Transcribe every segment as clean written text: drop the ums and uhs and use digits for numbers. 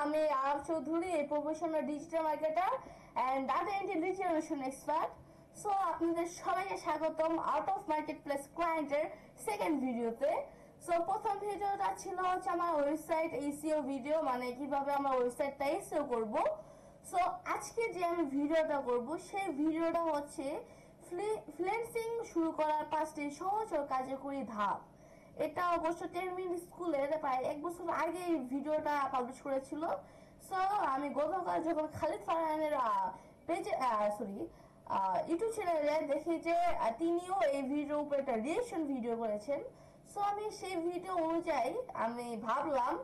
আমি Arab Chowdhury, a professional digital marketer and data entry generation expert. So আপনাদের সবাইকে স্বাগতম আউট অফ মার্কেটপ্লেস ক্লায়েন্টের সেকেন্ড ভিডিওতে। সো প্রথম ভিডিওটা ছিল হচ্ছে আমার ওয়েবসাইট এসইও ভিডিও, মানে কিভাবে আমার ওয়েবসাইটটা এসইও করব। সো আজকে যে আমি ভিডিওটা করব সেই ভিডিওটা হচ্ছে ফ্রিল্যান্সিং শুরু করার 5টি সহজ ও কার্যকরী ধাপ। এটা অবশ্য 10 মিনিট স্কুলের প্রায় 1 বছর আগে এই ভিডিওটা পাবলিশ করেছিল। সো আমি গতকাল যখন খালিদ ফারহানের পেজে ইউটিউব চ্যানেলে দেখি যে তিনিও এই ভিডিওর উপর একটা রিয়েকশন ভিডিও করেছেন। সো আমি সেই ভিডিও অনুযায়ী আমি ভাবলাম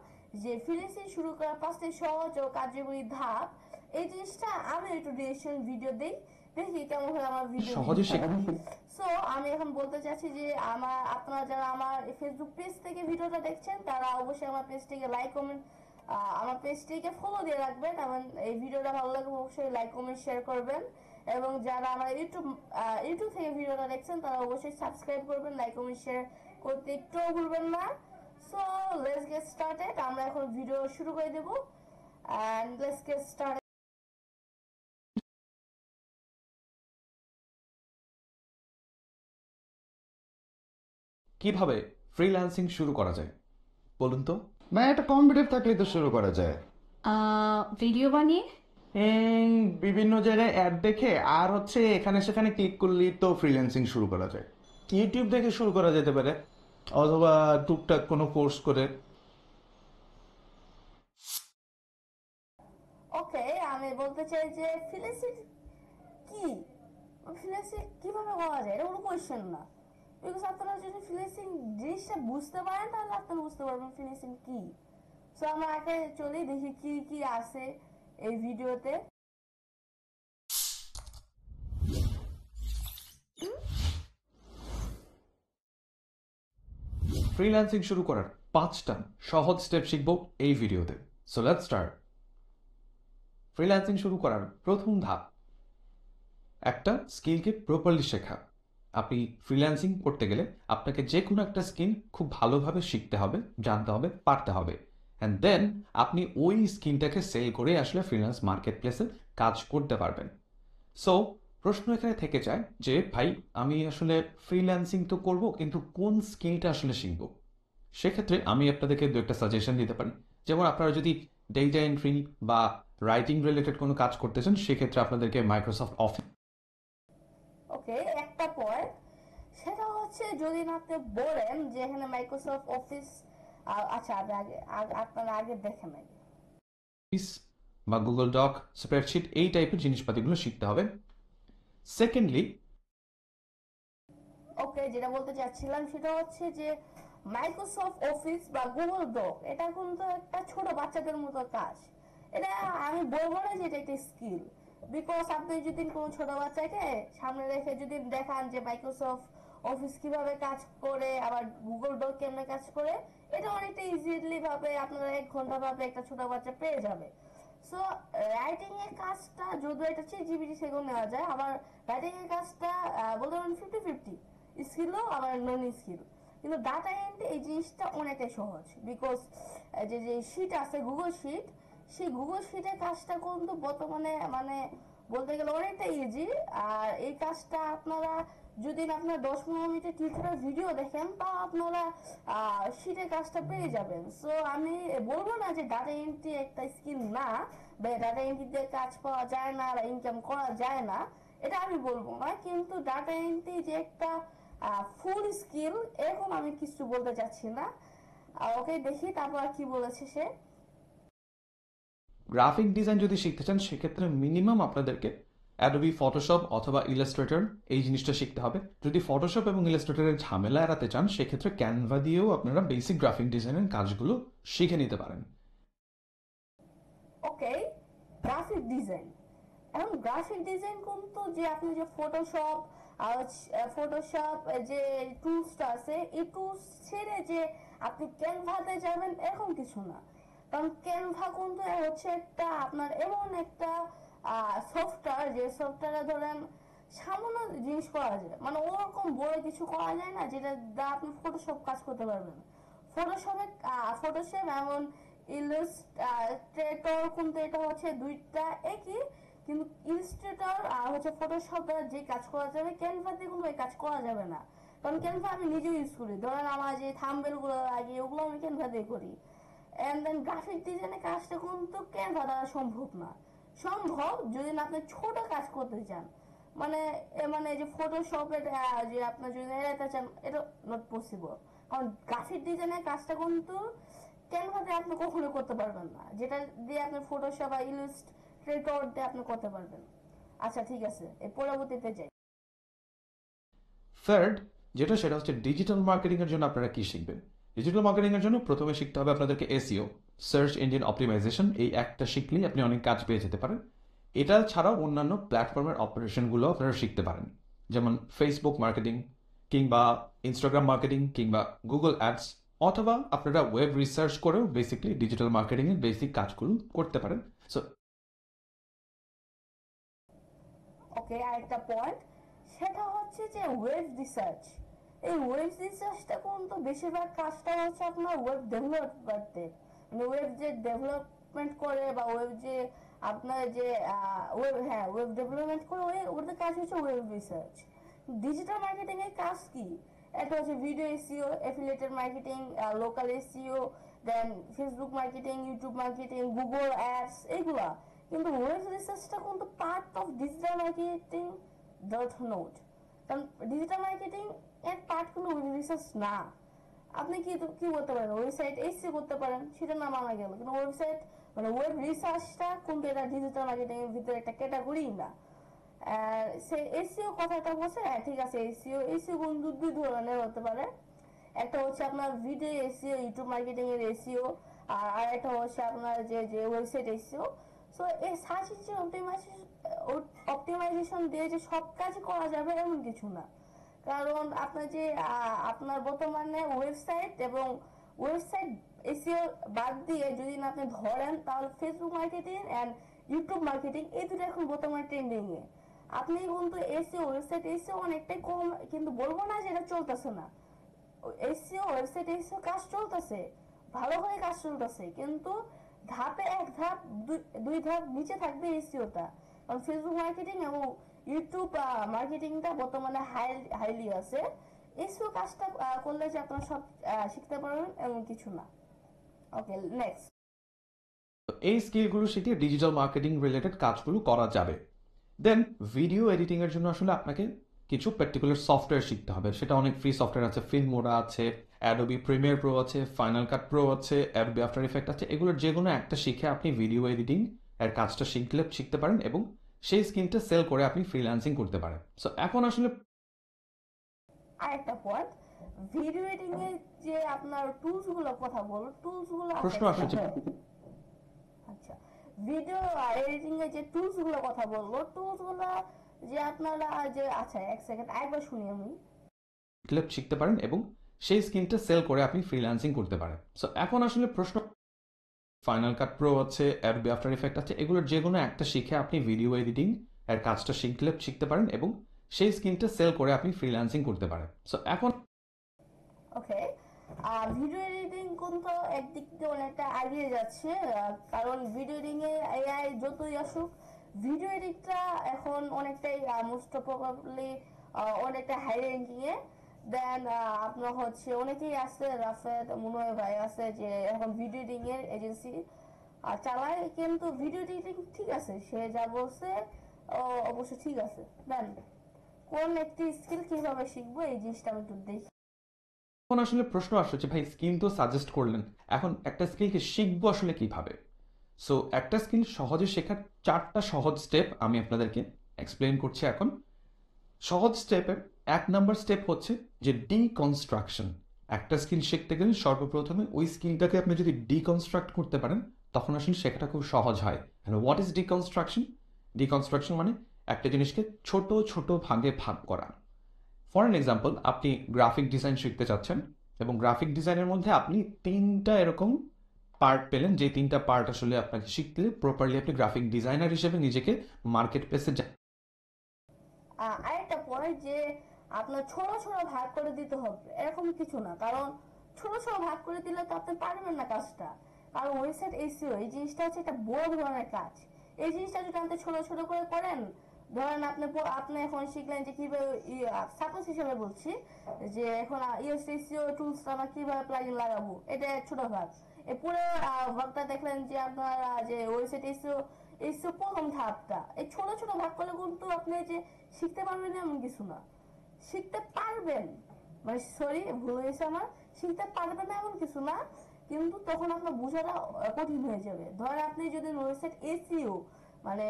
যে ফ্রিল্যান্সিং শুরু করার 5টি সহজ ও কার্যকরী ধাপ, এই জিনিসটা আমি একটু রিয়েকশন ভিডিও দিই, দেখি কেমন হয় আমার ভিডিও। সো আমি এখন বলতে চাচ্ছি যে আপনারা যারা আমার ফেসবুক পেজ থেকে ভিডিওটা দেখছেন তারা অবশ্যই আমার পেজটিকে লাইক কমেন্ট, আমার পেজটিকে ফলো দিয়ে রাখবেন এবং এই ভিডিওটা ভালো লাগলে অবশ্যই লাইক কমেন্ট শেয়ার করবেন। এবং যারা আমার ইউটিউব থেকে ভিডিওটা দেখছেন তারা অবশ্যই সাবস্ক্রাইব করবেন, লাইক কমেন্ট শেয়ার করতে একটুও ভুলবেন না। সো লেটস গেট স্টার্টেড, আমরা এখন ভিডিও শুরু করে দেব এন্ড লেটস গেট স্টার্টেড। কিভাবে ফ্রিল্যান্সিং শুরু করা যায় বলুন তো? একটা কম্পিটিভ থাকলেই তো শুরু করা যায়। ভিডিও বানিয়ে বিভিন্ন জায়গায় অ্যাড দেখে আর এখানে সেখানে ক্লিক করলেই তো ফ্রিল্যান্সিং শুরু করা যায়। ইউটিউব দেখে শুরু করা যেতে পারে, অথবা টুকটাক কোনো কোর্স করে। ওকে, আমি বলতে চাই যে ফ্রিল্যান্সিং কি, ফ্রিল্যান্সিং কিভাবে করা যায় এটা কোনো কোয়েশ্চেন না। বিকজ আপনারা যদি ফ্রিল্যান্সিং জিনিসটা বুঝতে পারেন তাহলে আপনারা বুঝতে পারবেন ফ্রিল্যান্সিং কি। সো আমরা আগে চলি দেখি কি কি আছে এই ভিডিওতে। ফ্রিল্যান্সিং শুরু করার 5টা সহজ স্টেপ শিখব এই ভিডিওতে। So let's start. ফ্রিল্যান্সিং শুরু করার প্রথম ধাপ, একটা স্কিলকে প্রপারলি শেখা। আপনি ফ্রিল্যান্সিং করতে গেলে আপনাকে যে কোনো একটা স্কিল খুব ভালোভাবে শিখতে হবে, জানতে হবে, পারতে হবে, অ্যান্ড দেন আপনি ওই স্কিলটাকে সেল করে আসলে ফ্রিল্যান্স মার্কেট প্লেসে কাজ করতে পারবেন। সো প্রশ্ন এখানে থেকে যায় যে ভাই আমি আসলে ফ্রিল্যান্সিং তো করব, কিন্তু কোন স্কিলটা আসলে শিখব? সেক্ষেত্রে আমি আপনাদেরকে দু একটা সাজেশন দিতে পারি। যেমন আপনারা যদি ডেটা এন্ট্রি বা রাইটিং রিলেটেড কোনো কাজ করতে চান, সেক্ষেত্রে আপনাদেরকে মাইক্রোসফট অফিস। ওকে, একটা পয়েন্ট সেটা হচ্ছে যদি না আপনি বলেন যে এখানে মাইক্রোসফট অফিস, আচ্ছা আপনারা আগে দেখেন আগে বা গুগল ডক, স্প্রেডশিট, এই টাইপের জিনিসপাতিগুলো শিখতে হবে। সেকেন্ডলি, ওকে, যেটা বলতে চাচ্ছিলাম সেটা হচ্ছে যে মাইক্রোসফট অফিস বা গুগল ডক এটা কিন্তু একটা ছোট বাচ্চাদের মতো কাজ। এটা আমি বলবো না যে এটা একটা স্কিল, বিকজ আপনি যদি কোনো ছোট বাচ্চাকে সামনে রেখে যদি দেখান যে মাইক্রোসফট অফিস কিভাবে কাজ করে আবার গুগল ডক কেমনে কাজ করে, এটা অনেকটা ইজিলি ভাবে আপনারা 1 ঘন্টা ভাবে একটা ছোট বাচ্চা পেয়ে যাবে। সো রাইটিং এর কাজটা যদিও এটা ChatGPT থেকে নেওয়া যায়, আবার রাইটিং এর কাজটা বলতে পারেন 50-50 স্কিলও আবার নন স্কিল। কিন্তু ডাটা এন্ট্রি এই জিনিসটা অনেকটাই সহজ, বিকজ যে যে শিট আছে গুগল শিট, সেই গুগল শিটের কাজটা কিন্তু বর্তমানে মানে বলতে গেলে অনেকটা ইজি। আর এই কাজটা আপনারা যদি আপনারা 10-15 মিনিটের টিউটোরিয়াল ভিডিও দেখেন তা আপনারা শিটের কাজটা পেয়ে যাবেন। সো আমি বলবো না যে ডাটা এন্ট্রি একটা স্কিল না, বা ডাটা এন্ট্রি দিয়ে কাজ পাওয়া যায় না বা ইনকাম করা যায় না, এটা আমি বলবো না। কিন্তু ডাটা এন্ট্রি যে একটা ফুল স্কিল এরকম আমি কিছু বলতে চাচ্ছি না। ওকে, দেখি তারপর কি বলেছে সে। গ্রাফিক ডিজাইন যদি শিখতে চান সেক্ষেত্রে মিনিমাম আপনাদেরকে অ্যাডোবি ফটোশপ অথবা ইলাস্ট্রেটর এই জিনিসটা শিখতে হবে। যদি ফটোশপ এবং ইলাস্ট্রেটরের ঝামেলা এড়াতে চান সেক্ষেত্রে ক্যানভা দিয়েও আপনারা বেসিক গ্রাফিক ডিজাইনের কাজগুলো শিখে নিতে পারেন। ওকে, গ্রাফিক ডিজাইন, এখন গ্রাফিক ডিজাইন কিন্তু যে আপনি যে ফটোশপ আর ফটোশপ যে টুলসটা আছে এই টুলস ছেড়ে যে আপনি ক্যানভাতে যাবেন এরকম কিছু না। কারণ ক্যানভা কিন্তু হচ্ছে একটা আপনার এমন একটা সফটওয়্যার যে সফটওয়্যারে ধরেন সামান্য জিনিস করা যায়, মানে ওরকম বড় কিছু করা যায় না যেটা দ্বারা আপনি ফটোশপ কাজ করতে পারবেন। ফটোশপ এমন ইলাস্ট্রেটর কিন্তু এটা হচ্ছে দুইটা একই, কিন্তু ইলাস্ট্রেটর আর হচ্ছে ফটোশপ যে কাজ করা যাবে, ক্যানভাতে কিন্তু এই কাজ করা যাবে না। কারণ ক্যানভা আমি নিজেও ইউজ করি, ধরেন আমার যে থাম্বনেল গুলো লাগে ওগুলো আমি ক্যানভা দিয়ে করি। এন্ড দেন গ্রাফিক ডিজাইনের কাজটা কিন্তু ক্যানভা দ্বারা সম্ভব না। সম্ভব যদি না আপনি ছোট কাজ করতে চান, মানে মানে যে ফটোশপের যে আপনার যদি এড়াতে চান, এটা নট পসিবল। কারণ গ্রাফিক ডিজাইনের কাজটা কিন্তু ক্যানভাতে আপনি কখনো করতে পারবেন না, যেটা দিয়ে আপনি ফটোশপ বা ইলাস্ট্রেটর দিয়ে আপনি করতে পারবেন। আচ্ছা ঠিক আছে, এই পরবর্তীতে যাই। থার্ড যেটা, সেটা হচ্ছে ডিজিটাল মার্কেটিং এর জন্য আপনারা কি শিখবেন। ডিজিটাল মার্কেটিং এর জন্য প্রথমে শিখতে হবে আপনাদেরকে এসইও, সার্চ ইঞ্জিন অপটিমাইজেশন। এই একটা শিখলেই আপনি অনেক কাজ পেয়ে যেতে পারেন। এটা ছাড়াও অন্যান্য প্ল্যাটফর্মের অপারেশনগুলো আপনারা শিখতে পারেন, যেমন ফেসবুক মার্কেটিং কিংবা ইনস্টাগ্রাম মার্কেটিং কিংবা গুগল অ্যাডস, অথবা আপনারা ওয়েব রিসার্চ করেও বেসিকলি ডিজিটাল মার্কেটিং এর বেসিক কাজগুলো করতে পারেন। সো ওকে, আরেকটা পয়েন্ট, সেটা হচ্ছে যে ওয়েব রিসার্চ। এই ওয়েব রিসার্চটা কিন্তু বেশিরভাগ কাজটা হচ্ছে আপনার ওয়েব ডেভেলপারদের, মানে ওয়েব যে ডেভেলপমেন্ট করে বা ওয়েব যে আপনার যে ওয়েব ডেভেলপমেন্ট করে ওদের কাজ হচ্ছে ওয়েব রিসার্চ। ডিজিটাল মার্কেটিং এর কাজ কি? একটা হচ্ছে video SEO, affiliated marketing, local SEO, then Facebook marketing, YouTube marketing, Google ads, এইগুলা। কিন্তু ওয়েব রিসার্চটা কিন্তু part of digital marketing dot note. কারণ ডিজিটাল মার্কেটিং এর পার্ট কোনো ওয়েব রিসার্চ না। আপনি কি কি করতে পারেন, ওয়েবসাইট এসইও করতে পারেন, সেটা না মানা গেল, কিন্তু ওয়েবসাইট মানে ওয়েব রিসার্চটা কিন্তু এটা ডিজিটাল মার্কেটিং এর ভিতরে একটা ক্যাটাগরি না। সে এসইও কথাটা বলছে, হ্যাঁ ঠিক আছে, এসইও কিন্তু দুই ধরনের হতে পারে। একটা হচ্ছে আপনার ভিডিও এসইও, ইউটিউব মার্কেটিং এর এসইও, আর একটা হচ্ছে আপনার যে যে ওয়েবসাইট এসইও। সো এই সার্চ ইঞ্জিন অপটিমাইজেশন দিয়ে যে সব কাজ করা যাবে এমন কিছু না। কারণ আপনার যে আপনার বর্তমানে ওয়েবসাইট এবং ওয়েবসাইট এসইও বাদ দিয়ে যদি না আপনি ধরেন, তাহলে Facebook marketing and YouTube marketing এই দুটো এখন বর্তমানে ট্রেন্ডিং এ। আপনি কিন্তু এসইও ওয়েবসাইট এসইও অনেকটাই কম, কিন্তু বলবো না যে এটা চলতেছে না। এসইও ওয়েবসাইট এসইও কাজ চলতেছে, ভালোভাবে কাজ চলতেছে, কিন্তু ধাপে এক ধাপ দুই ধাপ নিচে থাকবে এসইওটা। কারণ ফেসবুক মার্কেটিং এবং ইউটিউব মার্কেটিংটা বর্তমানে হাইলি আছে। এসইও কাজটা করলে যে আপনারা সব শিখতে পারবেন এমন কিছু না। ওকে, নেক্সট। এই স্কিলগুলো শিখে ডিজিটাল মার্কেটিং রিলেটেড কাজগুলো করা যাবে। দেন ভিডিও এডিটিং এর জন্য আসলে আপনাকে কিছু পার্টিকুলার সফটওয়্যার শিখতে হবে। সেটা অনেক ফ্রি সফটওয়্যার আছে, ফিল্মোরা আছে, অ্যাডোবি প্রিমিয়ার প্রো আছে, ফাইনাল কাট প্রো আছে, অ্যাডোবি আফটার ইফেক্ট আছে। এগুলোর যে কোনো একটা শিখে আপনি ভিডিও এডিটিং এর কাজটা শিখতে পারেন এবং সেই স্কিলটা সেল করে আপনি ফ্রিল্যান্সিং করতে পারেন। সো এখন আসলে আরেকটা পয়েন্ট, ভিডিও এডিটিং এর যে আপনার টুলস গুলো কথা বলো, টুলস গুলো প্রশ্ন আসছে যে আচ্ছা, ভিডিও এডিটিং এর যে টুলস গুলো কথা বলবো, টুলস গুলো যে আপনারা যে, আচ্ছা এক সেকেন্ড একবার শুনি আমি। ক্লিপ শিখতে পারেন এবং সেই স্কিলটা সেল করে আপনি ফ্রিল্যান্সিং করতে পারেন। সো এখন আসলে প্রশ্ন, ফাইনাল কাট প্রো আছে, অ্যাডোবি আফটার ইফেক্ট আছে, এগুলোর যে কোনো একটা শিখে আপনি ভিডিও এডিটিং এর কাজটা শিখতে পারেন এবং সেই স্কিলটা সেল করে আপনি ফ্রিল্যান্সিং করতে পারেন। সো এখন ওকে, ভিডিও এডিটিং কিন্তু একদিক দিয়ে অনেকটা এগিয়ে যাচ্ছে, কারণ ভিডিও এডিটিং এ এআই যতই আসুক, ভিডিও এডিটটা এখন অনেকটাই মোস্ট প্রবাবলি অনেকটা হাই র্যাঙ্কিং এ। দেন আপনার হচ্ছে অনেকেই আছে, রাফেদ মুনয় ভাই আছে, যে এখন ভিডিও এডিটিং এর এজেন্সি চালায়। কিন্তু ভিডিও এডিটিং ঠিক আছে, সে যা বলছে অবশ্য ঠিক আছে। দেন কোন একটি স্কিল কিভাবে শিখবো, এই জিনিসটা আমি একটু দেখি। এখন আসলে প্রশ্ন আসছে যে ভাই স্কিল তো সাজেস্ট করলেন, এখন একটা স্কিলকে শিখবো আসলে কিভাবে। সো একটা স্কিল সহজে শেখার 4টা সহজ স্টেপ আমি আপনাদেরকে এক্সপ্লেন করছি এখন। সহজ স্টেপের 1 নম্বর স্টেপ হচ্ছে যে ডিকনস্ট্রাকশন। একটা স্কিল শিখতে গেলে সর্বপ্রথমে ওই স্কিলটাকে আপনি যদি ডিকনস্ট্রাক্ট করতে পারেন, তখন আসলে শেখাটা খুব সহজ হয়। What is deconstruction? ডিকনস্ট্রাকশন মানে একটা জিনিসকে ছোট ছোট ভাগে ভাগ করা। ফর অ্যান এক্সাম্পল, আপনি গ্রাফিক ডিজাইন শিখতে চাচ্ছেন এবং গ্রাফিক ডিজাইনের মধ্যে আপনি 3টা এরকম পার্ট পেলেন, যে 3টা পার্ট আসলে আপনাকে শিখলে প্রপারলি আপনি গ্রাফিক ডিজাইনার হিসেবে নিজেকে মার্কেট প্লেসে আরেকটা পয়েন্ট, যে আপনার ছোট ছোট ভাগ করে দিতে হবে এরকম কিছু না। কারণ ছোট ছোট ভাগ করে দিলে তো আপনি পারবেন না কাজটা। কারণ ওয়েবসাইট এসইও এই জিনিসটা হচ্ছে একটা বড় ধরনের কাজ। এই জিনিসটা যদি আপনি ছোট ছোট করে করেন, ধরেন আপনি এখন শিখলেন যে কিভাবে, সাপোজ হিসেবে বলছি যে এখন এসইও টুলসটা আমরা কিভাবে প্লাগইন লাগাবো, এটা এক ছোট ভাগ। এই পুরো ভাগটা দেখলেন যে আপনার যে ওয়েবসাইট এসইও এসইও প্রথম ধাপটা, এই ছোট ছোট ভাগ করলে কিন্তু আপনি যে শিখতে পারবেন এমন কিছু না। শিখতে পারবেন, মানে সরি ভুল হয়েছে আমার, শিখতে পারবেন না এমন কিছু না, কিন্তু তখন আপনার বোঝাটা কঠিন হয়ে যাবে। ধরেন আপনি যদি ওয়েবসাইট এসইও মানে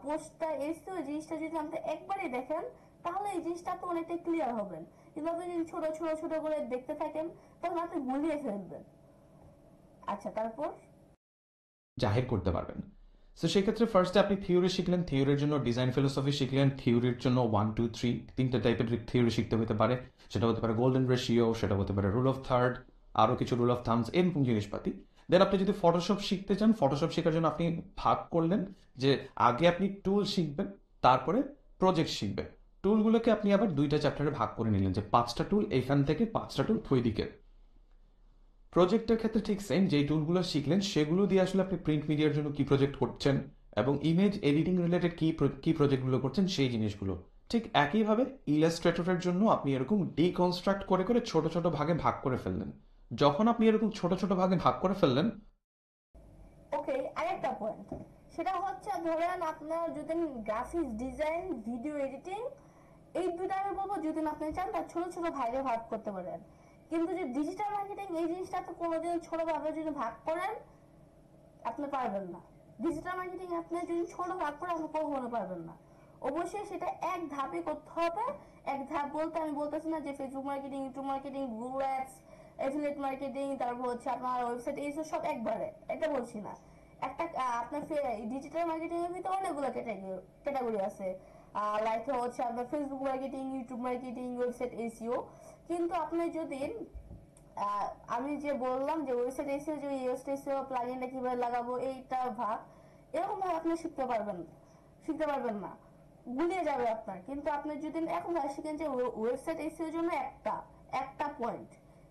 পোস্টটা এসইও জিনিসটা যদি আপনি একবারই দেখেন, তাহলে এই জিনিসটা তো অনেকটাই ক্লিয়ার হবেন। কিন্তু আপনি যদি ছোট ছোট ছোট করে দেখতে থাকেন, তখন আপনি গুলিয়ে ফেলবেন। আচ্ছা, তারপর জাহির করতে পারবেন। সো সেক্ষেত্রে ফার্স্টে আপনি থিওরি শিখলেন, থিওরির জন্য ডিজাইন ফিলোসফি শিখলেন, থিওরির জন্য 1 2 3 তিনটা টাইপের থিওরি শিখতে হতে পারে। সেটা হতে পারে গোল্ডেন রেশিও, সেটা হতে পারে রুল অফ থার্ড, আরও কিছু রুল অফ থামস, এরকম জিনিসপাতি। দেন আপনি যদি ফটোশপ শিখতে চান, ফটোশপ শেখার জন্য আপনি ভাগ করলেন যে আগে আপনি টুল শিখবেন, তারপরে প্রজেক্ট শিখবেন। টুলগুলোকে আপনি আবার দুইটা চ্যাপ্টারে ভাগ করে নিলেন যে 5টা টুল এইখান থেকে, 5টা টুল ওই দিকে। প্রজেক্টের ক্ষেত্রে ঠিক সেম, যেই টুলগুলো শিখলেন সেগুলো দিয়ে আসলে আপনি প্রিন্ট মিডিয়ার জন্য কি প্রজেক্ট করছেন এবং ইমেজ এডিটিং রিলেটেড কি প্রজেক্টগুলো করছেন সেই জিনিসগুলো। ঠিক একইভাবে ইলাস্ট্রেটরের জন্য আপনি এরকম ডিকনস্ট্রাক্ট করে করে ছোট ছোট ভাগে ভাগ করে ফেললেন। যখন আপনি এরকম ছোট ছোট ভাগে ভাগ করে ফেললেন, ওকে, আরেকটা পয়েন্ট, সেটা হচ্ছে ধরেন আপনার যদি গ্রাফিক্স ডিজাইন, ভিডিও এডিটিং, এই দুটো আমি বলবো যদি আপনি চান তার ছোট ছোট ভাগে ভাগ করতে পারেন। কিন্তু যে ডিজিটাল মার্কেটিং এই জিনিসটা তো কোনোদিন ছোট ভাবে যদি ভাগ করেন আপনি পারবেন না। ডিজিটাল মার্কেটিং আপনি যদি ছোট ভাগ করে আপনি কখনো পারবেন না। অবশ্যই সেটা এক ধাপে করতে হবে। এক ধাপ বলতে আমি বলতেছি না যে Facebook marketing, YouTube marketing, Google ads, affiliate marketing, তারপর হচ্ছে আপনার ওয়েবসাইট, এইসব সব একবারে, এটা বলছি না। একটা আপনার ডিজিটাল মার্কেটিং এর ভিতরে অনেকগুলো ক্যাটাগরি আছে, লাইক হচ্ছে আপনার Facebook marketing, YouTube marketing, website SEO. কিন্তু আপনি যদি আমি যে বললাম যে ওয়েবসাইট এসিও যে এসইও প্লাগইনটা কিভাবে লাগাবো এইটা ভাগ, এরকম ভাবে আপনি শিখতে পারবেন না, গুলিয়ে যাবে আপনার। কিন্তু আপনি যদি এখন শিখেন যে ওয়েবসাইট এসইওর জন্য একটা পয়েন্ট,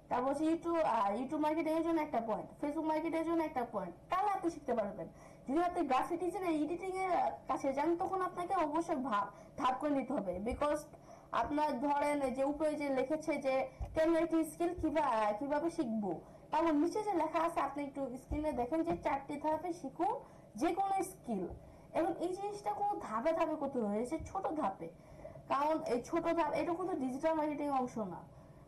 তারপর হচ্ছে ইউটিউব মার্কেটিং এর জন্য একটা পয়েন্ট, ফেসবুক মার্কেটিং এর জন্য একটা পয়েন্ট, তাহলে আপনি শিখতে পারবেন। যদি আপনি গ্রাফিক ডিজাইন এডিটিং এর কাছে যান, তখন আপনাকে অবশ্যই ধাপ করে নিতে হবে। বিকজ আপনার ধরেন যে উপরে যে লিখেছে যে 10 রাইটিং স্কিল কিভাবে শিখবো, তারপর নিচে যে লেখা আছে আপনি একটু স্ক্রিনে দেখেন যে 4টি ধাপে শিখুন যে কোনো স্কিল। এবং এই জিনিসটা কোনো ধাপে ধাপে করতে হয়েছে, ছোট ধাপে। কারণ এই ছোট ধাপ এটা কোনো ডিজিটাল মার্কেটিং অংশ না।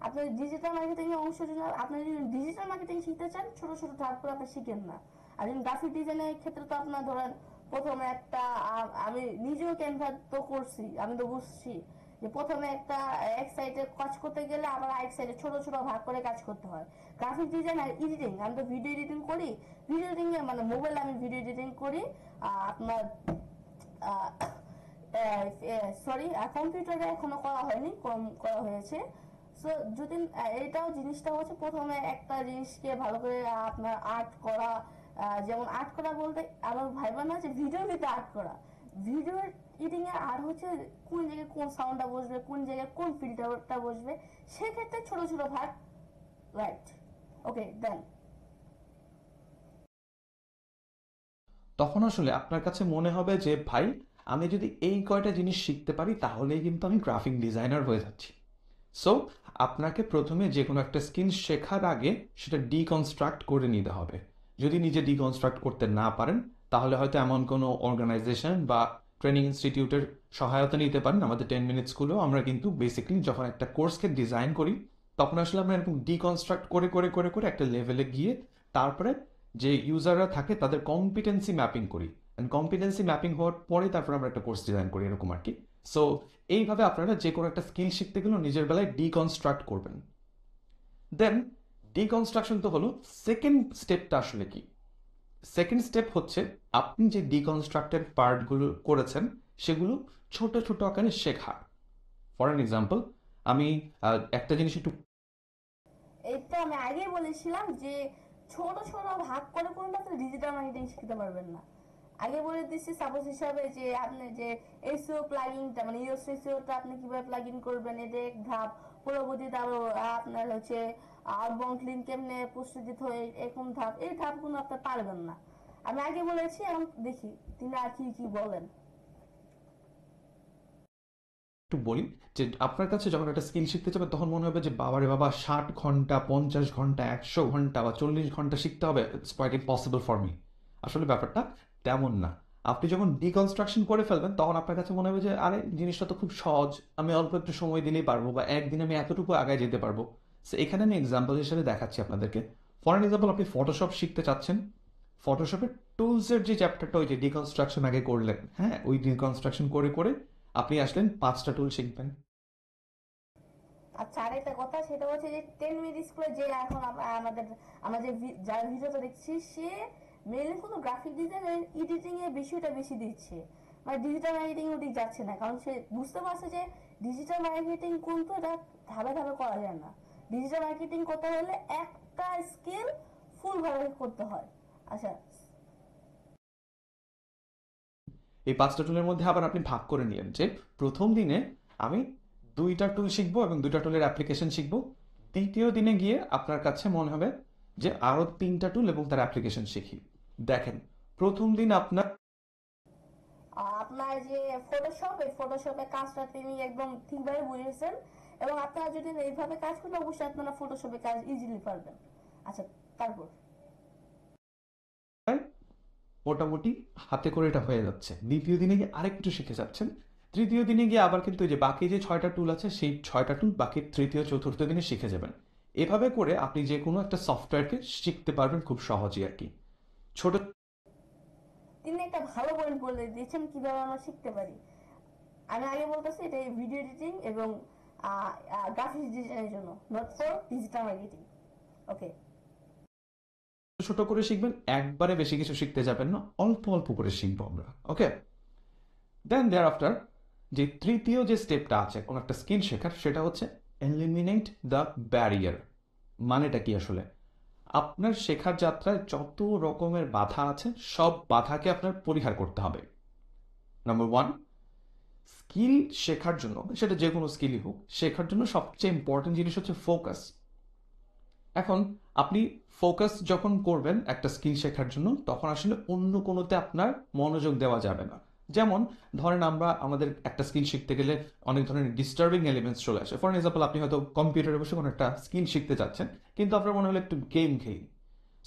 আপনি ডিজিটাল মার্কেটিং এর অংশ যদি আপনি যদি ডিজিটাল মার্কেটিং শিখতে চান, ছোট ছোট ধাপ করে আপনি শিখেন না। আর গ্রাফিক ডিজাইনের ক্ষেত্রে তো আপনার ধরেন প্রথমে একটা, আমি নিজেও ক্যানভা তো করছি, আমি তো বুঝছি যে প্রথমে এক সাইডে কাজ করতে গেলে আবার আরেক সাইডে ছোট ছোট ভাগ করে কাজ করতে হয়। গ্রাফিক ডিজাইন আর এডিটিং, আমি তো ভিডিও এডিটিং করি, ভিডিও এডিটিং মানে মোবাইলে আমি ভিডিও এডিটিং করি আপনার সরি কম্পিউটারে এখনো করা হয়নি, কম করা হয়েছে। সো যদি এটাও জিনিসটা হচ্ছে প্রথমে একটা জিনিসকে ভালো করে আপনার আর্ট করা, যেমন আর্ট করা বলতে আমার ভাইবা না যে ভিডিওর ভিতরে আর্ট করা, ভিডিও এডিটিং এর আর হচ্ছে কোন জায়গায় কোন সাউন্ডটা বসবে, কোন জায়গায় কোন ফিল্টারটা বসবে, সেক্ষেত্রে ছোট ছোট ভাগ, রাইট? ওকে, দেন তখন আসলে আপনার কাছে মনে হবে যে ভাই, আমি যদি এই কয়টা জিনিস শিখতে পারি তাহলেই কিন্তু আমি গ্রাফিক ডিজাইনার হয়ে যাচ্ছি। সো আপনাকে প্রথমে যে কোনো একটা স্কিল শেখার আগে সেটা ডিকনস্ট্রাক্ট করে নিতে হবে। যদি নিজে ডিকনস্ট্রাক্ট করতে না পারেন, তাহলে হয়তো এমন কোনো অর্গানাইজেশন বা ট্রেনিং ইনস্টিটিউটের সহায়তা নিতে পারেন। আমাদের 10 মিনিট স্কুলেও আমরা কিন্তু বেসিক্যালি যখন একটা কোর্সকে ডিজাইন করি, তখন আসলে আমরা এরকম ডিকনস্ট্রাক্ট করে করে করে করে একটা লেভেলে গিয়ে তারপরে যে ইউজাররা থাকে তাদের কম্পিটেন্সি ম্যাপিং করি। কম্পিটেন্সি ম্যাপিং হওয়ার পরে তারপর আমরা একটা কোর্স ডিজাইন করি, এরকম আর কি। সো এইভাবে আপনারা যে কোনো একটা স্কিল শিখতে গেলেও নিজের বেলায় ডিকনস্ট্রাক্ট করবেন। দেন ডিকনস্ট্রাকশন তো হলো, সেকেন্ড স্টেপটা আসলে কি? সেকেন্ড স্টেপ হচ্ছে আপনি যে ডিকনস্ট্রাক্টেড পার্টগুলো করেছেন সেগুলো ছোট ছোট আকারে শেখা। ফর অ্যান এক্সাম্পল, আমি একটা জিনিস একটু এইটা আমি আগেই বলেছিলাম যে ছোট ছোট ভাগ করে কোনটা আপনি ডিজিটাল মার্কেটিং শিখতে পারবেন না। আগে বলে দিচ্ছি সাপোজ হিসাবে যে আপনি যে এসইও প্লাগইনটা মানে এসইওটা আপনি কিভাবে প্লাগইন করবেন, এটা এক ধাপ। পরবর্তীতে আরো আপনার হচ্ছে আউটবাউন্ড লিঙ্ক কেমনে পোস্ট দিতে হয়, এরকম ধাপ, এই ধাপগুলো আপনি পারবেন না। আমি আগে বলেছি, এখন দেখি তিনি আর কি কি বলেন। একটু বলি যে আপনার কাছে যখন একটা স্কিল শিখতে যাবে তখন মনে হবে যে বাবারে বাবা 60 ঘন্টা 50 ঘন্টা 100 ঘন্টা বা 40 ঘন্টা শিখতে হবে, it's quite impossible for me. আসলে ব্যাপারটা তেমন না। আপনি যখন ডিকনস্ট্রাকশন করে ফেলবেন তখন আপনার কাছে মনে হবে যে আরে জিনিসটা তো খুব সহজ, আমি অল্প একটু সময় দিলেই পারবো বা একদিন আমি এতটুকু আগায় যেতে পারবো। সো এখানে আমি এক্সাম্পল হিসেবে দেখাচ্ছি আপনাদেরকে। ফর এক্সাম্পল, আপনি ফটোশপ শিখতে চাচ্ছেন। ফটোশপের টুলসের যে চ্যাপ্টারটা, ওই যে ডিকনস্ট্রাকশন আগে করলেন, হ্যাঁ, ওই ডিকনস্ট্রাকশন করে করে আপনি আসলেন 5টা টুল শিখবেন। আচ্ছা, আরেকটা কথা, সেটা হচ্ছে যে 10 মিনিট স্কুলে যে এখন আমাদের যার ভিডিওটা দেখছি, সে মেইনলি কোনো গ্রাফিক ডিজাইন এডিটিং এর বিষয়টা বেশি দিচ্ছে, মানে ডিজিটাল মার্কেটিং ওদিক যাচ্ছে না, কারণ সে বুঝতে পারছে যে ডিজিটাল মার্কেটিং কিন্তু এটা ধাপে ধাপে করা যায় না। ডিজিটাল মার্কেটিং করতে হলে একটা স্কিল ফুল ভাবে করতে হয়। আচ্ছা, এই 5টা টুলের মধ্যে আবার আপনি ভাগ করে নিলেন যে প্রথম দিনে আমি 2টা টুল শিখবো এবং 2টা টুলের অ্যাপ্লিকেশন শিখবো। দ্বিতীয় দিনে গিয়ে আপনার কাছে মনে হবে যে আরো 3টা টুল এবং তার অ্যাপ্লিকেশন শিখি। দেখেন, প্রথম দিন আপনার আপনার যে ফটোশপ, এই ফটোশপের কাজটা তিনি একদম ঠিকভাবে বুঝেছেন, এবং আপনারা যদি এইভাবে কাজ করেন অবশ্যই আপনারা ফটোশপের কাজ ইজিলি পারবেন। আচ্ছা, তারপর মোটামুটি হাতে করে এটা হয়ে যাচ্ছে। দ্বিতীয় দিনে গিয়ে আরেকটু শিখে যাচ্ছেন। তৃতীয় দিনে গিয়ে আবার কিন্তু ওই যে বাকি যে 6টা টুল আছে সেই 6টা টুল বাকি তৃতীয় চতুর্থ দিনে শিখে যাবেন। এভাবে করে আপনি যে কোনো একটা সফটওয়্যারকে শিখতে পারবেন খুব সহজেই আর কি। ছোট তিনি একটা ভালো পয়েন্ট বলে দিয়েছেন কিভাবে আমরা শিখতে পারি। আমি আগে বলতেছি, এটা ভিডিও এডিটিং এবং গ্রাফিক্স ডিজাইনের জন্য, নট ফর ডিজিটাল মার্কেটিং। ওকে, ছোট করে শিখবেন, একবারে বেশি কিছু শিখতে যাবেন না, অল্প অল্প করে শিখবো আমরা। ওকে, দেন দেয়ার আফটার যে তৃতীয় যে স্টেপটা আছে কোন একটা স্কিল শেখার, সেটা হচ্ছে এলিমিনেট দ্য ব্যারিয়ার। মানেটা কি আসলে? আপনার শেখার যাত্রায় যত রকমের বাধা আছে সব বাধাকে আপনার পরিহার করতে হবে। নাম্বার 1, স্কিল শেখার জন্য, সেটা যে কোনো স্কিলই হোক, শেখার জন্য সবচেয়ে ইম্পর্টেন্ট জিনিস হচ্ছে ফোকাস। এখন আপনি ফোকাস যখন করবেন একটা স্কিল শেখার জন্য, তখন আসলে অন্য কোনোতে আপনার মনোযোগ দেওয়া যাবে না। যেমন ধরেন আমরা আমাদের একটা স্কিল শিখতে গেলে অনেক ধরনের ডিস্টার্বিং এলিমেন্টস চলে আসে। ফর এক্সাম্পল, আপনি হয়তো কম্পিউটারে বসে কোনো একটা স্কিল শিখতে চাচ্ছেন, কিন্তু আপনার মনে হলো একটু গেম খেলি।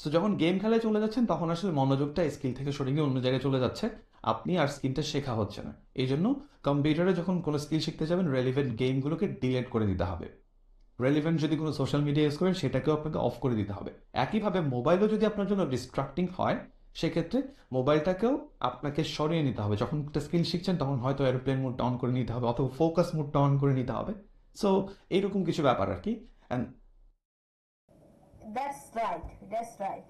সো যখন গেম খেলায় চলে যাচ্ছেন তখন আসলে মনোযোগটা স্কিল থেকে সরে গিয়ে অন্য জায়গায় চলে যাচ্ছে, আপনি আর স্কিলটা শেখা হচ্ছে না। এই জন্য কম্পিউটারে যখন কোনো স্কিল শিখতে যাবেন, রেলিভেন্ট গেমগুলোকে ডিলিট করে দিতে হবে। রেলিভেন্ট যদি কোনো সোশ্যাল মিডিয়া ইউজ করেন সেটাকেও আপনাকে অফ করে দিতে হবে। একইভাবে মোবাইলও যদি আপনার জন্য ডিস্ট্রাক্টিং হয়, সেক্ষেত্রে মোবাইলটাকেও আপনাকে সরিয়ে নিতে হবে। যখন একটা স্কিল শিখছেন তখন হয়তো এরোপ্লেন মুডটা অন করে নিতে হবে অথবা ফোকাস মুডটা অন করে নিতে হবে। সো এইরকম কিছু ব্যাপার আর কি। And that's right.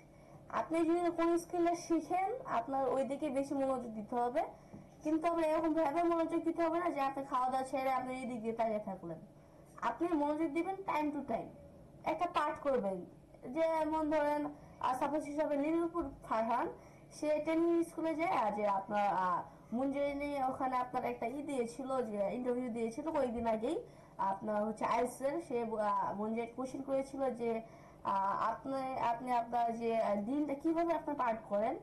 আপনি যদি কোন স্কিলটা শিখেন, আপনার ওই দিকে বেশি মনোযোগ দিতে হবে, কিন্তু আপনার এরকম ভাবে মনোযোগ দিতে হবে না যে আপনি খাওয়া দাওয়া ছেড়ে আপনি এই দিক দিয়ে তাকিয়ে থাকলেন। আপনি মনোযোগ দিবেন টাইম টু টাইম, একটা পার্ট করবেন। যেমন ধরেন, সাপোজ হিসাবে লিলুপুর ফারহান, সে ট্রেনিং স্কুলে যায়, যে আপনার মুঞ্জেরিনি ওখানে আপনার একটা দিয়েছিল, যে ইন্টারভিউ দিয়েছিল কয়েকদিন আগেই, আপনার হচ্ছে আইএলটিএস সে মুঞ্জের কোশ্চেন করেছিল যে আপনি আপনি আপনার যে দিনটা কিভাবে আপনার পার্ট করেন।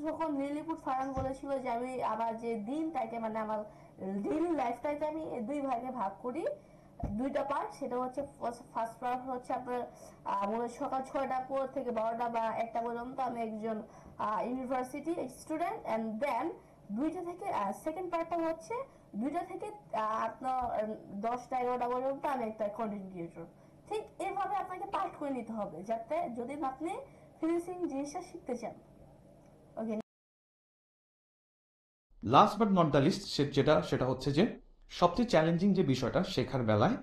তখন লিলিপুর ফারহান বলেছিল যে আমি আমার যে দিনটাকে, মানে আমার ডেইলি লাইফটাকে আমি 2 ভাগে ভাগ করি, 2টা পার্ট। সেটা হচ্ছে ফার্স্ট পার্ট হচ্ছে আপনার মনে সকাল 6টা পর থেকে 12টা বা 1টা পর্যন্ত আমি একজন ইউনিভার্সিটি স্টুডেন্ট, অ্যান্ড দেন 2টা থেকে সেকেন্ড পার্টটা হচ্ছে 2টা থেকে আপনার 10টা 11টা পর্যন্ত আমি একটা কন্টেন্ট ক্রিয়েটর। ঠিক এভাবে আপনাকে পার্ট করে নিতে হবে, যাতে যদি আপনি ফিনিশিং জিনিসটা শিখতে চান। Okay, last but not the least, সেটা হচ্ছে যে সবচেয়ে চ্যালেঞ্জিং যে বিষয়টা শেখার বেলায়,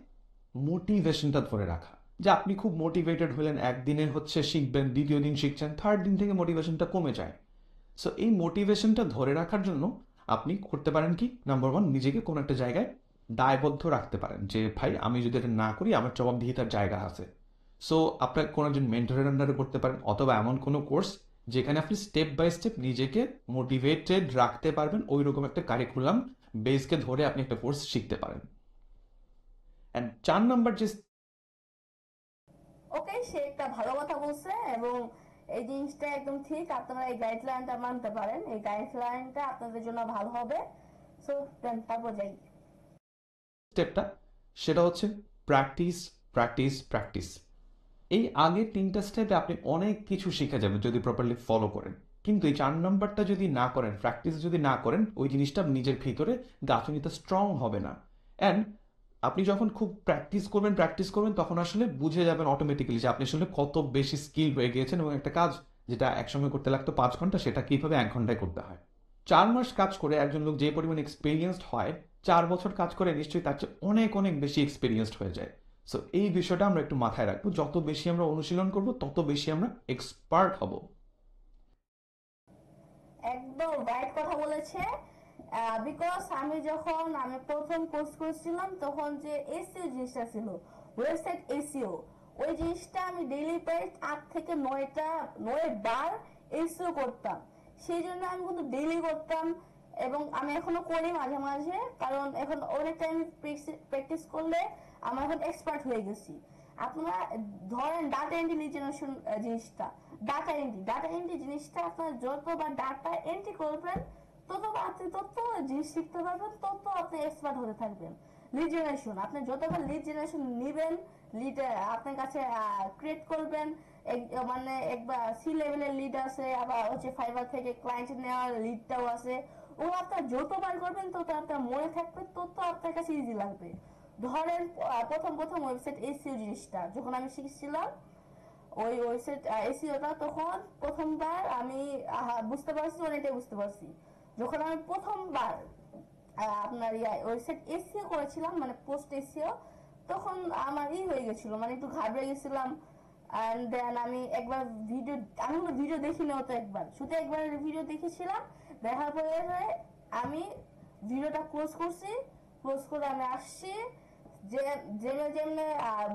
মোটিভেশনটা ধরে রাখা। যে আপনি খুব মোটিভেটেড হলেন, একদিনে হচ্ছে শিখবেন, দ্বিতীয় দিন শিখছেন, থার্ড দিন থেকে মোটিভেশনটা কমে যায়। সো এই মোটিভেশনটা ধরে রাখার জন্য আপনি করতে পারেন কি, নাম্বার 1, নিজেকে কোনো একটা জায়গায় দায়বদ্ধ রাখতে পারেন যে ভাই আমি যদি এটা না করি আমার জবাবদিহিতার জায়গা আছে। সো আপনার কোনো একজন মেন্টরের আন্ডারে করতে পারেন, অথবা এমন কোনো কোর্স যেখানে আপনি স্টেপ বাই স্টেপ নিজেকে মোটিভেটেড রাখতে পারবেন, ওই রকম একটা কারিকুলাম বেসকে ধরে আপনি একটা কোর্স শিখতে পারেন। অ্যান্ড 4 নাম্বার যে ওকে, সে একটা ভালো কথা বলছে এবং এই জিনিসটা একদম ঠিক। আপনারা এই গাইডলাইনটা মানতে পারেন, এই গাইডলাইনটা আপনাদের জন্য ভালো হবে। সো তারপর যাই। স্টেপটা সেটা হচ্ছে প্র্যাকটিস, প্র্যাকটিস, প্র্যাকটিস। এই আগের 3টা স্টেপে আপনি অনেক কিছু শিখে যাবেন যদি প্রপারলি ফলো করেন, কিন্তু এই 4 নম্বরটা যদি না করেন, প্র্যাকটিস যদি না করেন, ওই জিনিসটা নিজের ভিতরে গাঁথনিতে স্ট্রং হবে না। অ্যান্ড আপনি যখন খুব প্র্যাকটিস করবেন তখন আসলে বুঝে যাবেন অটোমেটিক্যালি যে আপনি আসলে কত বেশি স্কিল হয়ে গিয়েছেন এবং একটা কাজ যেটা একসঙ্গে করতে লাগতো 5 ঘন্টা সেটা কিভাবে 1 ঘন্টায় করতে হয়। 4 মাস কাজ করে একজন লোক যে পরিমাণ এক্সপিরিয়েন্সড হয়, 4 বছর কাজ করে নিশ্চয়ই তার চেয়ে অনেক অনেক বেশি এক্সপিরিয়েন্সড হয়ে যায়। সো এই বিষয়টা আমরা একটু মাথায় রাখবো, যত বেশি আমরা অনুশীলন করব তত বেশি আমরা এক্সপার্ট হব। একদম রাইট কথা বলেছে। বিকজ আমি প্রথম কোর্স করেছিলাম তখন যে এসইও জিনিসটা ছিল, ওয়েবসাইট এসইও, ওই জিনিসটা আমি ডেইলি প্রায় 8 থেকে 9 বার এসইও করতাম। সেই জন্য আমি কিন্তু ডেইলি করতাম এবং আমি এখনো করি মাঝে মাঝে, কারণ এখন অনেক টাইম প্র্যাকটিস করলে আমার এখন এক্সপার্ট হয়ে গেছি। আপনারা ধরেন ডাটা এন্ট্রি জেনারেশন জিনিসটা, ডাটা এন্ট্রি জিনিসটা আপনারা যতবার ডাটা এন্ট্রি করবেন তত জিনিস শিখতে পারবেন, তত আপনি এক্সপার্ট হতে থাকবেন। লিড জেনারেশন, আপনি যতবার লিড জেনারেশন নিবেন, লিড আপনার কাছে ক্রিয়েট করবেন, মানে একবার সি লেভেলের লিড আছে, আবার হচ্ছে ফাইবার থেকে ক্লায়েন্ট নেওয়ার লিডটাও আছে। ও আপনার যতবার করবেন তত আপনার মনে থাকবে, তত আপনার কাছে ইজি লাগবে। ধরেন প্রথম ওয়েবসাইট এসইও জিনিসটা যখন আমি শিখছিলাম, ওই ওয়েবসাইট এসইওটা তখন প্রথমবার আমি বুঝতে পারছি, অনেকটাই বুঝতে পারছি। যখন আমি প্রথমবার আপনার ওয়েবসাইট এসইও করেছিলাম, মানে পোস্ট এসইও, তখন আমার হয়ে গেছিল, মানে একটু ঘাবড়ে গেছিলাম। এন্ড দেন আমি ভিডিও দেখিনি, হতো শুধু একবার ভিডিও দেখেছিলাম। দেখার পরে আমি ভিডিওটা ক্লোজ করে আমি আসছি, যে যেমনে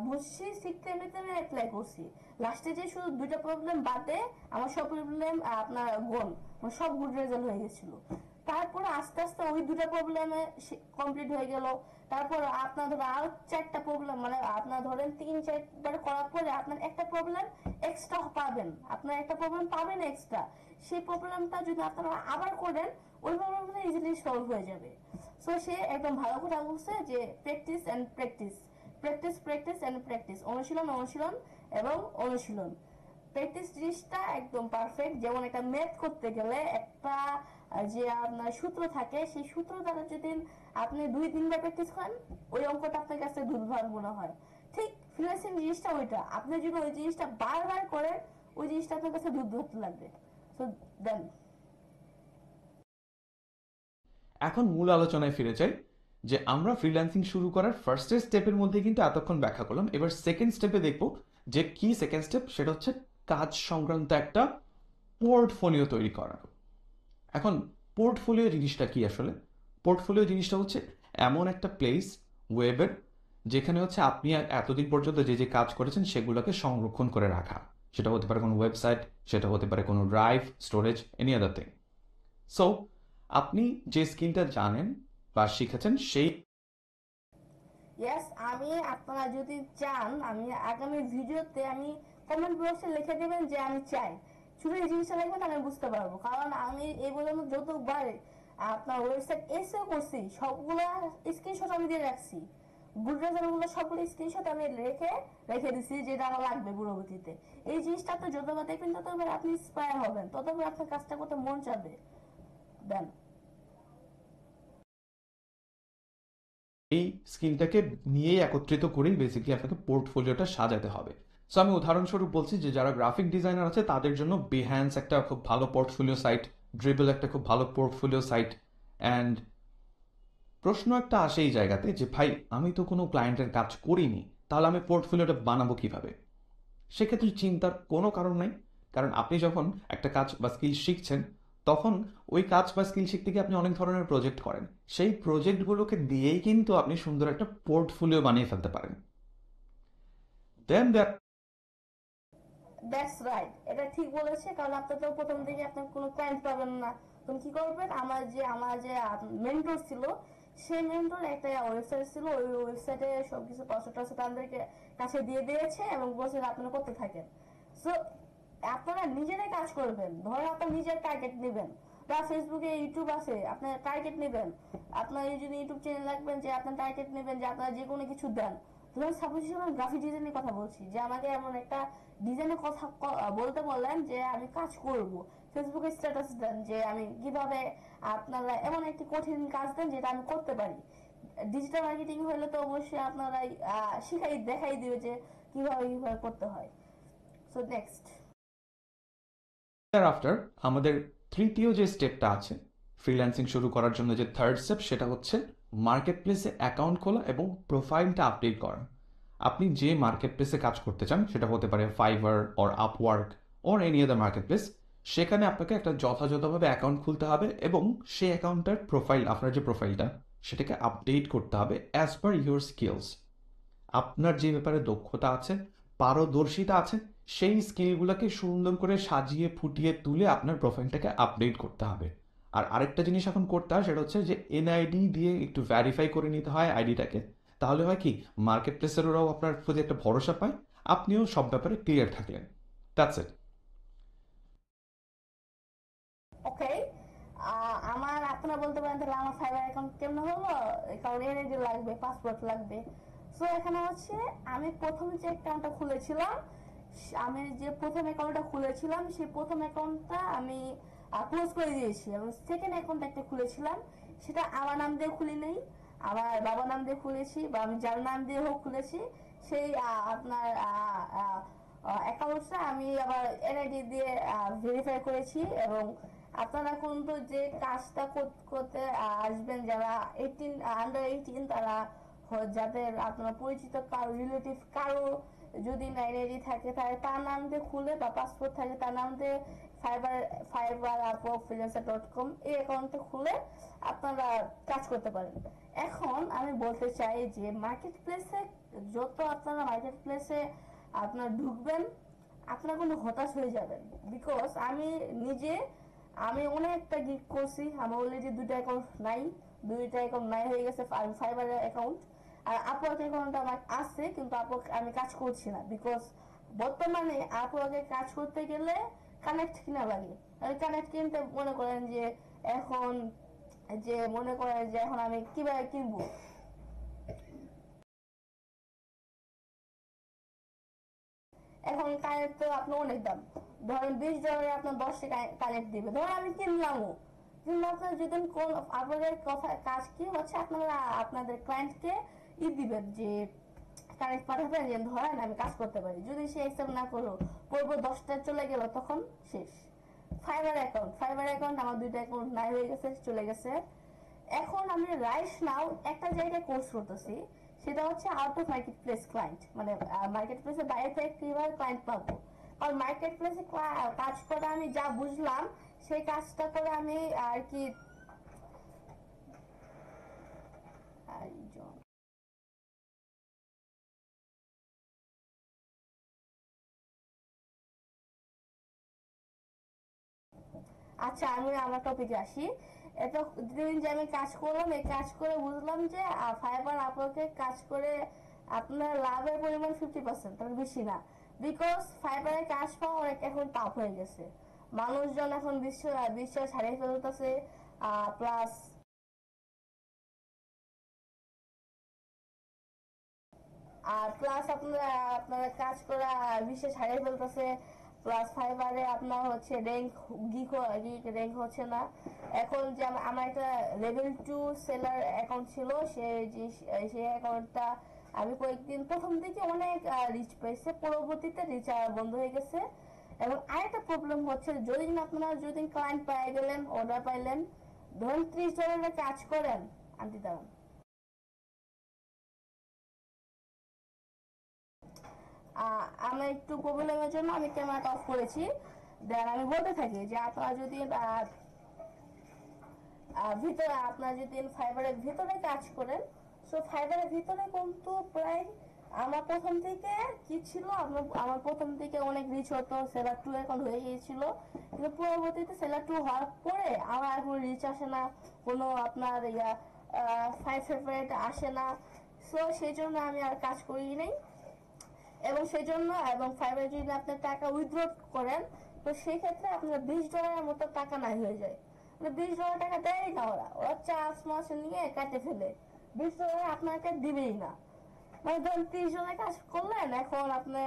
বুঝছি শিখতে তেমনি অ্যাপ্লাই করছি। লাস্টে যে শুধু 2টা প্রবলেম বাদে আমার সব প্রবলেম আপনার সব গুড রেজাল্ট হয়ে গেছিল। তারপরে আস্তে আস্তে ওই 2টা প্রবলেমে কমপ্লিট হয়ে গেল। তারপর আপনার ধরো আরো 4টা প্রবলেম, মানে আপনার ধরেন 3-4বার করার পরে আপনার একটা প্রবলেম এক্সট্রা পাবেন, আপনার একটা প্রবলেম পাবেন এক্সট্রা। সেই প্রবলেমটা যদি আপনারা আবার করেন, ওই প্রবলেমটা ইজিলি সলভ হয়ে যাবে। সো সে একদম ভালো কথা বলছে যে practice and practice, practice and practice, অনুশীলন এবং অনুশীলন। প্র্যাকটিস জিনিসটা একদম পারফেক্ট। যেমন একটা ম্যাথ করতে গেলে একটা যে আপনার সূত্র থাকে, সেই সূত্র দ্বারা যদি আপনি 2-3 বার প্র্যাকটিস করেন, ওই অঙ্কটা আপনার কাছে দুর্ভার মনে হয়। ঠিক ফ্রিল্যান্সিং জিনিসটা ওইটা, আপনি যদি ওই জিনিসটা বারবার করেন, ওই জিনিসটা আপনার কাছে দুর্ধর্ত লাগবে। সো দেন এখন মূল আলোচনায় ফিরে যাই, যে আমরা ফ্রিল্যান্সিং শুরু করার ফার্স্ট স্টেপের মধ্যে কিন্তু এতক্ষণ ব্যাখ্যা করলাম। এবার সেকেন্ড স্টেপে দেখব যে কি সেকেন্ড স্টেপ, সেটা হচ্ছে কাজ সংক্রান্ত একটা পোর্টফোলিও তৈরি করা। এখন পোর্টফোলিও জিনিসটা কি আসলে? পোর্টফোলিও জিনিসটা হচ্ছে এমন একটা প্লেস ওয়েবের যেখানে হচ্ছে আপনি এতদিন পর্যন্ত যে যে কাজ করেছেন সেগুলোকে সংরক্ষণ করে রাখা। সেটা হতে পারে কোনো ওয়েবসাইট, সেটা হতে পারে কোনো drive, storage, any other thing. So আপনি যে স্কিলটা জানেন বা শিখেছেন সেই ইয়েস, আপনারা যদি চান, আমি আগামী ভিডিওতে আমি কমেন্ট বক্সে লিখে দেবেন যে আমি চাই, শুধু এই জিনিসটা লিখবেন, আমি বুঝতে পারবো। কারণ আমি এই পর্যন্ত যতবার আপনার ওয়েবসাইট এসেও করছি, সবগুলো স্ক্রিনশট আমি দিয়ে রাখছি। গুড রেজাল্ট গুলো সবগুলো স্ক্রিনশট আমি রেখে দিচ্ছি, যেটা আমার লাগবে পরবর্তীতে। এই জিনিসটা আপনি যতবার দেখবেন ততবার আপনি ইন্সপায়ার হবেন, ততবার আপনার কাজটা করতে মন চাবে। দেন এই স্কিলটাকে নিয়েই একত্রিত করেই বেসিক্যালি আপনাকে পোর্টফোলিওটা সাজাতে হবে। সো আমি উদাহরণস্বরূপ বলছি যে যারা গ্রাফিক ডিজাইনার আছে তাদের জন্য বিহ্যান্স একটা খুব ভালো পোর্টফোলিও সাইট, ড্রিবল একটা খুব ভালো পোর্টফোলিও সাইট। অ্যান্ড প্রশ্ন একটা আসে এই জায়গাতে যে ভাই, আমি তো কোনো ক্লায়েন্টের কাজ করিনি, তাহলে আমি পোর্টফোলিওটা বানাবো কিভাবে? সেক্ষেত্রে চিন্তার কোনো কারণ নাই, কারণ আপনি যখন একটা কাজ বা স্কিল শিখছেন তখন ওই কাজ বা স্কিল শিখতে গিয়ে আপনি অনেক ধরনের প্রজেক্ট করেন, সেই প্রজেক্টগুলোকে দিয়েই কিন্তু আপনি সুন্দর একটা পোর্টফোলিও বানিয়ে ফেলতে পারেন। দেন দ্যাটস রাইট, এটা ঠিক বলেছে। কারণ আপনি তো প্রথম দিকে আপনি কোনো ক্লায়েন্ট পাবেন না, তুমি কি করবেন? আমার যে মেন্টর ছিল, সেই মেন্টর একটা ওয়েবসাইট ছিল, ওই ওয়েবসাইটে সবকিছু পাসওয়ার্ড টাসওয়ার্ড আমাদেরকে কাছে দিয়ে দিয়েছে এবং বলছে আপনারা করতে থাকেন। সো আপনারা নিজেরাই কাজ করবেন। ধরেন আপনার নিজের টার্গেট নেবেন, বা ফেসবুকে ইউটিউব আছে, আপনার টার্গেট নেবেন। আপনার এই যদি ইউটিউব চ্যানেল রাখবেন যে আপনার টার্গেট নেবেন যে আপনারা যে কোনো কিছু দেন। ধরুন সাপোজ আমি গ্রাফিক ডিজাইনের কথা বলছি, যে আমাকে এমন একটা ডিজাইনের কথা বলতে বললেন যে আমি কাজ করব, ফেসবুকে স্ট্যাটাস দেন যে আমি কিভাবে, আপনারা এমন একটি কঠিন কাজ দেন যেটা আমি করতে পারি। ডিজিটাল মার্কেটিং হলে তো অবশ্যই আপনারা দেখাই দিবে যে কিভাবে কিভাবে করতে হয়। সো নেক্সট, আফটার আমাদের তৃতীয় যে স্টেপটা আছে ফ্রিল্যান্সিং শুরু করার জন্য, যে থার্ড স্টেপ, সেটা হচ্ছে মার্কেট প্লেসে অ্যাকাউন্ট খোলা এবং প্রোফাইলটা আপডেট করা। আপনি যে মার্কেট প্লেসে কাজ করতে চান, সেটা হতে পারে fibre or Upwork or any other market place, সেখানে আপনাকে একটা যথাযথভাবে অ্যাকাউন্ট খুলতে হবে এবং সেই অ্যাকাউন্টটার প্রোফাইল, আপনার যে প্রোফাইলটা, সেটাকে আপডেট করতে হবে অ্যাজ পার ইউর স্কিলস। আপনার যে ব্যাপারে দক্ষতা আছে, পারদর্শিতা আছে, সেই স্কিলগুলোকে সুন্দর করে সাজিয়ে ফুটিয়ে তুলে আপনার প্রোফাইলটাকে আপডেট করতে হবে। আর আরেকটা জিনিস এখন করতে হয়, সেটা হচ্ছে যে এনআইডি দিয়ে একটু ভ্যারিফাই করে নিতে হয় আইডিটাকে। তাহলে হয় কি, মার্কেট প্লেসেররাও আপনার প্রতি একটা ভরসা পায়, আপনিও সব ব্যাপারে ক্লিয়ার থাকলেন। That's it. ওকে, আমার আপনারা বলতে পারেন তাহলে আমার ফাইবার অ্যাকাউন্ট কেমন হলো, কারণ এনআইডি লাগবে, পাসপোর্ট লাগবে। সো এখানে হচ্ছে আমি প্রথম যে অ্যাকাউন্টটা খুলেছিলাম, আমি যে প্রথম অ্যাকাউন্টটা খুলেছিলাম সেই প্রথম অ্যাকাউন্টটা আমি ক্লোজ করে দিয়েছি, এবং সেকেন্ড অ্যাকাউন্ট একটা খুলেছিলাম, সেটা আমার নাম দিয়ে খুলি নেই, আমার বাবার নাম দিয়ে খুলেছি, বা আমি যার নাম দিয়ে হোক খুলেছি, সেই আপনার অ্যাকাউন্টটা আমি আবার এনআইডি দিয়ে ভেরিফাই করেছি। এবং আপনারা কিন্তু যে কাজটা করতে আসবেন, যারা আন্ডার 18, তারা যাদের আপনার পরিচিত কারো রিলেটিভ কারো যদি এনআইডি থাকে, তাহলে তার নাম দিয়ে খুলে, বা পাসপোর্ট থাকে তার নাম দিয়ে ফাইবার আপওয়ার্ক ফ্রিল্যান্সার.com এই অ্যাকাউন্টে খুলে আপনারা কাজ করতে পারেন। এখন আমি বলতে চাই যে মার্কেট প্লেসে যত আপনারা মার্কেট প্লেসে আপনারা ঢুকবেন, আপনারা কিন্তু হতাশ হয়ে যাবেন। বিকজ আমি অনেকটা গিগ করছি, আমার অলরেডি দুইটা অ্যাকাউন্ট নাই হয়ে গেছে, ফাইবারের অ্যাকাউন্ট। আর আপওয়ার্ক অ্যাকাউন্ট আমার আছে, কিন্তু আপওয়ার্ক আমি কাজ করছি না, বিকজ বর্তমানে আপওয়ার্কে কাজ করতে গেলে কানেক্ট কিনা লাগে। কানেক্ট কিনতে মনে করেন যে এখন আমি কিভাবে কিনবো, এখন কানেক্ট তো আপনার অনেক দাম। ধরেন $20 আপনার 10টা কানেক্ট দিবে, ধরেন আমি কিনলামও, কিন্তু আপনার যদি আপনাদের কথা কাজ কি হচ্ছে, আপনারা আপনাদের ক্লায়েন্টকে দিবেন যে কানেক্ট পাঠাবেন, যে ধরেন আমি কাজ করতে পারি, যদি সে অ্যাকসেপ্ট না করলো, পড়বো 10টা চলে গেল, তখন শেষ। ফাইবার অ্যাকাউন্ট আমার দুইটা অ্যাকাউন্ট নাই হয়ে গেছে, চলে গেছে। এখন আমি রাইট নাও একটা জায়গায় কোর্স করতেছি, সেটা হচ্ছে out of market place client, মানে মার্কেট প্লেসের বাইরে থেকে কিভাবে ক্লায়েন্ট পাবো। কারণ মার্কেট প্লেসে কাজ করে আমি যা বুঝলাম, সেই কাজটা করে আমি আর কি আচ্ছা, আমি আমার টপিকে আসি। এতদিন যে আমি কাজ করলাম, এই কাজ করে বুঝলাম যে ফাইবার আপওয়ার্কে কাজ করে আপনার লাভের পরিমাণ 50%, তার বেশি না। বিকজ ফাইবারে কাজ পাওয়া এখন টাফ হয়ে গেছে, মানুষজন এখন বিশ্বাস হারিয়ে ফেলতেছে। প্লাস আপনারা কাজ করা বিশেষ হারিয়ে ফেলতেছে। প্লাস ফাইবারে আপনার হচ্ছে র্যাঙ্ক হচ্ছে না। এখন যে আমার একটা লেভেল 2 সেলার অ্যাকাউন্ট ছিল, সেই অ্যাকাউন্টটা আমি কয়েকদিন প্রথম দিকে অনেক রিচ পাইছে, পরবর্তীতে রিচ বন্ধ হয়ে গেছে। এবং আরেকটা প্রবলেম হচ্ছে, আপনারা ক্লায়েন্ট পেয়ে গেলেন, অর্ডার পাইলেন, ধরুন $30 কাজ করেন, আনতে দাঁড়ান, আমি একটু প্রবলেমের জন্য আমি ক্যামেরাটা অফ করেছি। দেন আমি বলতে থাকি যে আপনারা যদি ফাইবারের ভিতরে কাজ করেন, সো ফাইবারের ভিতরে কিন্তু প্রায় আমার প্রথম থেকে কি ছিল, আমার প্রথম থেকে অনেক রিচ হতো, সেলার 2 অ্যাকাউন্ট হয়ে গিয়েছিল, কিন্তু পরবর্তীতে সেলার 2 হওয়ার পরে আমার এখন রিচ আসে না, কোনো আপনার ফাইভ ফেভারিট আসে না। সো সেই জন্য আমি আর কাজ করি নাই। এবং সেই জন্য এবং ফাইবার যদি আপনি টাকা উইথড্র করেন, তো সেই ক্ষেত্রে আপনার $20 মতো টাকা নাই হয়ে যায়। মানে $20 টাকা দেয় না, ওরা ওরা 4 মাস নিয়ে কাটে ফেলে। $20 আপনাকে দিবেই না। মানে ধরুন 30 জনের কাজ করলেন, এখন আপনি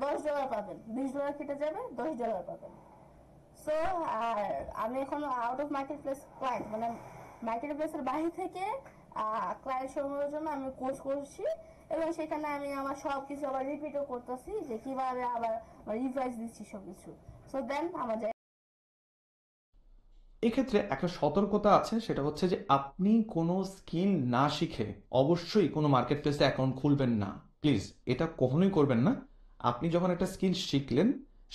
$10 পাবেন, $20 কেটে যাবে, $10 পাবেন। সো আর আমি এখন out of market place client, মানে মার্কেট প্লেসের বাইরে থেকে ক্লায়েন্ট সমূহের জন্য আমি কোর্স করছি, এবং সেখানে আমি আমার সব কিছু আবার রিপিটও করতেছি যে কিভাবে আবার রিভাইজ দিচ্ছি সবকিছু। সো দেন আমার এক্ষেত্রে একটা সতর্কতা আছে, সেটা হচ্ছে যে আপনি কোনো স্কিল না শিখে অবশ্যই কোনো মার্কেট প্লেসে অ্যাকাউন্ট খুলবেন না। প্লিজ এটা কখনোই করবেন না। আপনি যখন একটা স্কিল শিখলেন,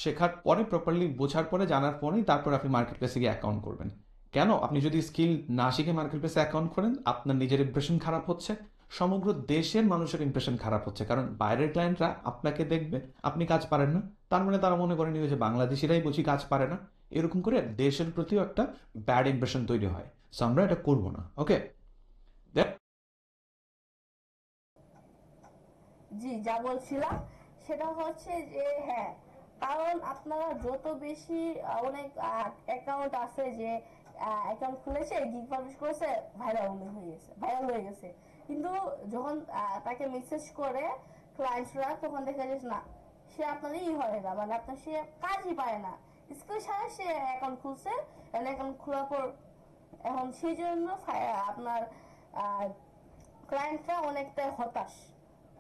শেখার পরে প্রপারলি বোঝার পরে জানার পরেই তারপর আপনি মার্কেট প্লেসে গিয়ে অ্যাকাউন্ট করবেন। কেন? আপনি যদি স্কিল না শিখে মার্কেট প্লেসে অ্যাকাউন্ট করেন, আপনার নিজের ইমপ্রেশন খারাপ হচ্ছে, সমগ্র দেশের মানুষের ইমপ্রেশন খারাপ হচ্ছে। কারণ বাইরের ক্লায়েন্টরা আপনাকে দেখবে আপনি কাজ পারেন না, তার মানে তারা মনে করে নিবে যে বাংলাদেশিরাই বুঝি কাজ পারে না। এরকম করে দেশের প্রতিও একটা ব্যাড ইমপ্রেশন তৈরি হয়। সো আমরা এটা করবো না। ওকে? জি যা বলছিলাম সেটা হচ্ছে যে হ্যাঁ, কারণ আপনারা যত বেশি অনেক অ্যাকাউন্ট আছে যে অ্যাকাউন্ট খুলেছে, গিগ পাবলিশ করেছে, ভাইরাল হয়ে গেছে, কিন্তু যখন তাকে মেসেজ করে ক্লায়েন্টরা, তখন দেখা যাচ্ছে না, সে আপনারই হয় না, মানে আপনার সে কাজই পায় না। স্কিল ছাড়া সে অ্যাকাউন্ট খুলছে, অ্যাকাউন্ট খোলার পর এখন সেই জন্য আপনার ক্লায়েন্টরা অনেকটা হতাশ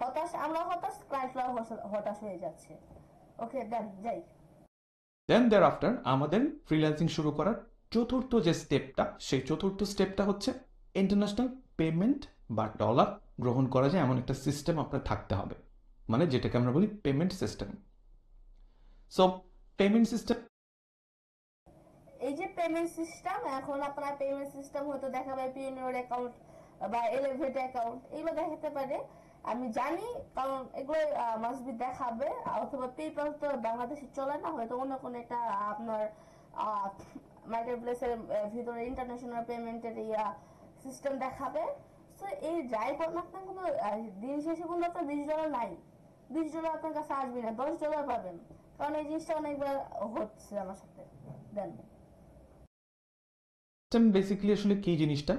হতাশ আমরা হতাশ, ক্লায়েন্টরাও হতাশ হয়ে যাচ্ছে। ওকে দেন যাই। দেন দেয়ার আফটার আমাদের ফ্রিল্যান্সিং শুরু করার চতুর্থ যে স্টেপটা, সেই চতুর্থ স্টেপটা হচ্ছে ইন্টারন্যাশনাল পেমেন্ট বা ডলার গ্রহণ করা যায় এমন একটা সিস্টেম আপনার থাকতে হবে, মানে যেটাকে আমরা বলি payment system. So payment system, এই যে পেমেন্ট সিস্টেম, এখন আপনার পেমেন্ট সিস্টেম হয়তো দেখাবে পিওনিয়র অ্যাকাউন্ট বা এলিভেট অ্যাকাউন্ট, এগুলো দেখাতে পারে, আমি জানি, কারণ এগুলো মাস্ট বি দেখাবে। অথবা পেপ্যাল তো বাংলাদেশে চলে না, হয়তো অন্য কোনো একটা আপনার মার্কেট প্লেসের ভিতরে ইন্টারন্যাশনাল পেমেন্টের সিস্টেম দেখাবে। তো এই যাই করেন আপনার কোনো দিন শেষে কিন্তু আপনার $20 নাই, $20 আপনার কাছে আসবে না, $10 পাবেন। কারণ এই জিনিসটা অনেকবার হচ্ছে আমার সাথে। দেন বেসিক্যালি আসলে কি জিনিসটা,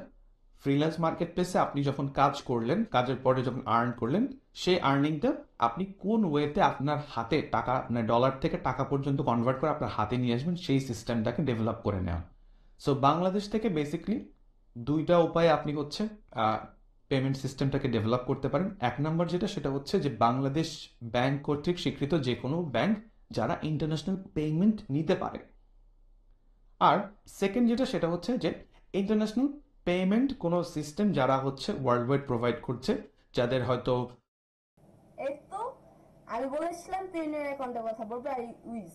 ফ্রিল্যান্স মার্কেট প্লেসে আপনি যখন কাজ করলেন, কাজের পরে যখন আর্ন করলেন, সেই আর্নিংটা আপনি কোন ওয়েতে আপনার হাতে টাকা, মানে ডলার থেকে টাকা পর্যন্ত কনভার্ট করে আপনার হাতে নিয়ে আসবেন, সেই সিস্টেমটাকে ডেভেলপ করে নেওয়া। সো বাংলাদেশ থেকে বেসিক্যালি দুইটা উপায়ে আপনি হচ্ছে পেমেন্ট সিস্টেমটাকে ডেভেলপ করতে পারেন। এক নম্বর যেটা, সেটা হচ্ছে যে বাংলাদেশ ব্যাংক কর্তৃক স্বীকৃত যে কোনো ব্যাংক যারা ইন্টারন্যাশনাল পেমেন্ট নিতে পারে। আর সেকেন্ড যেটা, সেটা হচ্ছে যে ইন্টারন্যাশনাল পেমেন্ট কোনো সিস্টেম যারা হচ্ছে ওয়ার্ল্ড ওয়াইড প্রোভাইড করছে, যাদের হয়তো এই তো আমি বলেছিলাম পিওনিয়ার অ্যাকাউন্টের কথা বলবো, আর উইজ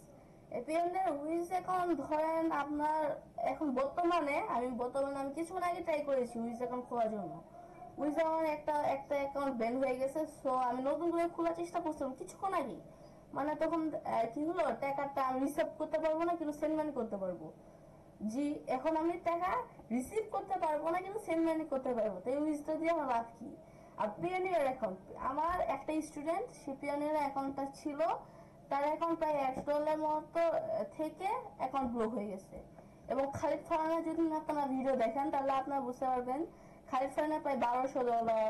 পিওনিয়ার উইজ অ্যাকাউন্ট ধরেন আপনার এখন বর্তমানে আমি কিছুক্ষণ আগে ট্রাই করেছি উইজ অ্যাকাউন্ট খোলার জন্য। উইজ আমার একটা একটা অ্যাকাউন্ট ব্যান হয়ে গেছে, সো আমি নতুন করে খোলার চেষ্টা করছিলাম কিছুক্ষণ আগে। মানে তখন কি হলো, টাকাটা আমি রিসিভ করতে পারবো না, কিন্তু সেন্ড মানি করতে পারবো। জি, এখন আমি টাকা রিসিভ করতে পারবো না, কিন্তু সেন্ড মানি করতে পারবো, তো এই উইজটা দিয়ে আমার লাভ কি? আর পিওনিয়ার অ্যাকাউন্ট, আমার একটা স্টুডেন্ট, সে পিওনিয়ার অ্যাকাউন্টটা ছিল, তার অ্যাকাউন্ট প্রায় $100 মতো থেকে অ্যাকাউন্ট ব্লক হয়ে গেছে। এবং খালিদ ফারহানের যদি আপনারা ভিডিও দেখেন, তাহলে আপনারা বুঝতে পারবেন খালিদ ফারহানের প্রায় $1200